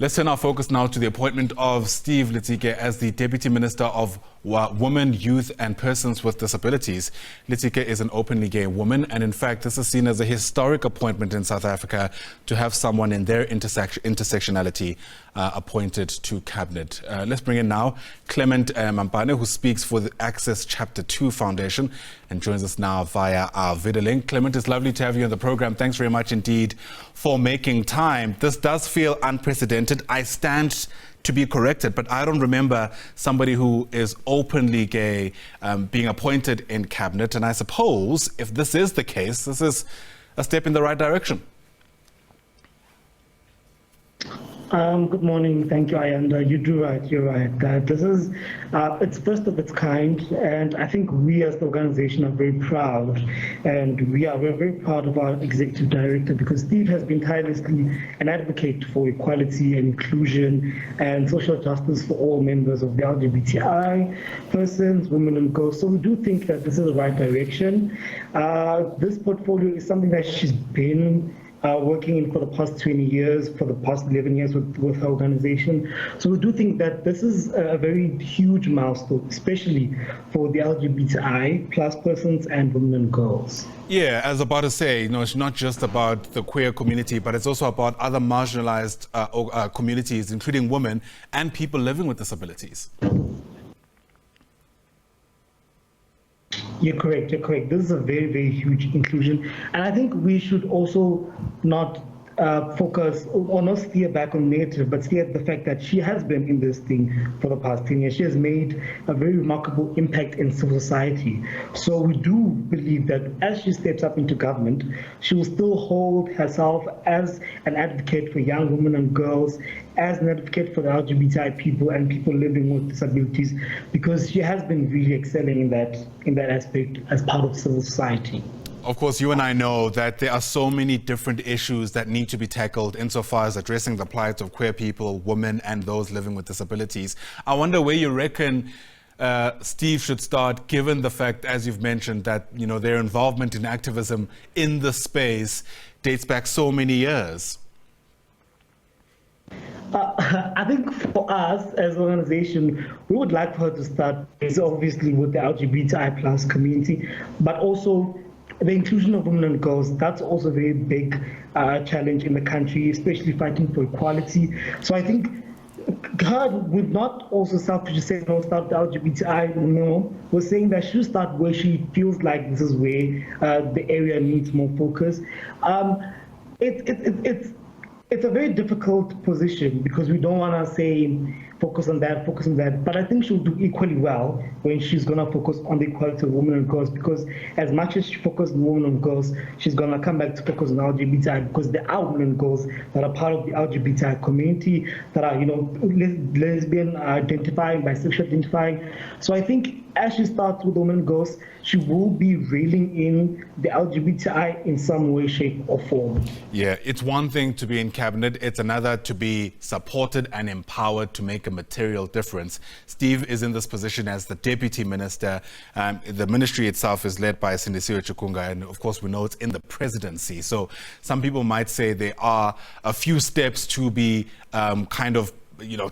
Let's turn our focus now to the appointment of Steve Letsike as the Deputy Minister of Women, Youth and Persons with Disabilities. Letsike is an openly gay woman, and in fact, this is seen as a historic appointment in South Africa to have someone in their intersectionality appointed to cabinet. Let's bring in now Clement Mampane, who speaks for the Access Chapter 2 Foundation and joins us now via our video link. Clement, it's lovely to have you on the program. Thanks very much indeed for making time. This does feel unprecedented. I stand to be corrected, but I don't remember somebody who is openly gay being appointed in cabinet. And I suppose if this is the case, this is a step in the right direction. Good morning. Thank you, Ayanda. You do right. You're right. This is it's first of its kind, and I think we as the organization are very proud, and we're very proud of our executive director because Steve has been tirelessly an advocate for equality and inclusion and social justice for all members of the LGBTI persons, women and girls. So we do think that this is the right direction. This portfolio is something that she's been working in for the past 20 years, for the past 11 years with her organization. So we do think that this is a very huge milestone, especially for the LGBTI plus persons and women and girls. Yeah, as about to say, it's not just about the queer community, but it's also about other marginalized communities, including women and people living with disabilities. You're correct. This is a very, very huge inclusion. And I think we should also not focus or not steer back on negative, but steer at the fact that she has been in this thing for the past 10 years. She has made a very remarkable impact in civil society. So we do believe that as she steps up into government, she will still hold herself as an advocate for young women and girls, as an advocate for the LGBTI people and people living with disabilities, because she has been really excelling in that aspect as part of civil society. Of course, you and I know that there are so many different issues that need to be tackled insofar as addressing the plight of queer people, women, and those living with disabilities. I wonder where you reckon Steve should start, given the fact, as you've mentioned, that their involvement in activism in the space dates back so many years. I think for us as an organization, we would like for her to start obviously with the LGBTI plus community, but also the inclusion of women and girls. That's also a very big challenge in the country, especially fighting for equality. So I think her would not also selfishly say, no, start the LGBTI. No, we're saying that she should start where she feels like this is where the area needs more focus. It's a very difficult position because we don't want to say focus on that, but I think she'll do equally well when she's going to focus on the equality of women and girls, because as much as she focuses on women and girls, she's going to come back to focus on LGBTI, because there are women and girls that are part of the LGBTI community that are, lesbian identifying, bisexual identifying. So I think as she starts with women and girls, she will be reeling in the LGBTI in some way, shape or form. Yeah, it's one thing to be in cabinet, it's another to be supported and empowered to make a material difference. Steve is in this position as the Deputy Minister. The ministry itself is led by Sindisiwe Chikunga, and of course we know it's in the presidency. So some people might say there are a few steps to be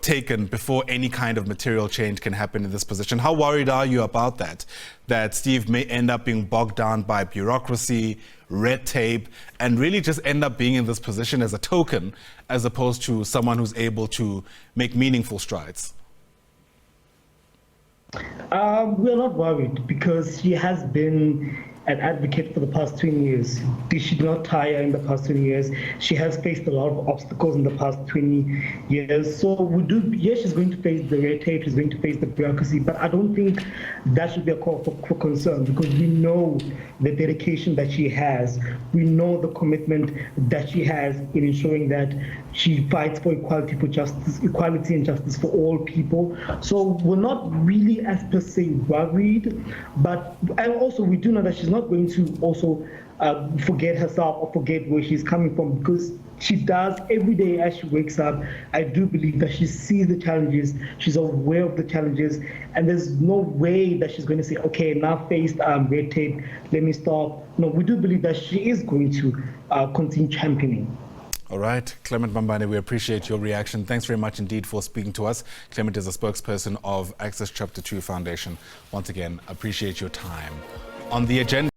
taken before any kind of material change can happen in this position. How worried are you about that Steve may end up being bogged down by bureaucracy, red tape, and really just end up being in this position as a token, as opposed to someone who's able to make meaningful strides? We're not worried because she has been an advocate for the past 20 years. She did not tire in the past 20 years. She has faced a lot of obstacles in the past 20 years. So yes, she's going to face the red tape, she's going to face the bureaucracy, but I don't think that should be a call for concern, because we know the dedication that she has. We know the commitment that she has in ensuring that she fights for equality and justice for all people. So we're not really as per se worried, and also we do know that she's not going to also forget herself or forget where she's coming from, because she does every day as she wakes up. I do believe that she sees the challenges, she's aware of the challenges, and there's no way that she's going to say, okay, now faced red tape, let me stop. No, we do believe that she is going to continue championing. All right, Clement Mampane, we appreciate your reaction. Thanks very much indeed for speaking to us. Clement is a spokesperson of Access Chapter 2 Foundation. Once again, appreciate your time. On the agenda.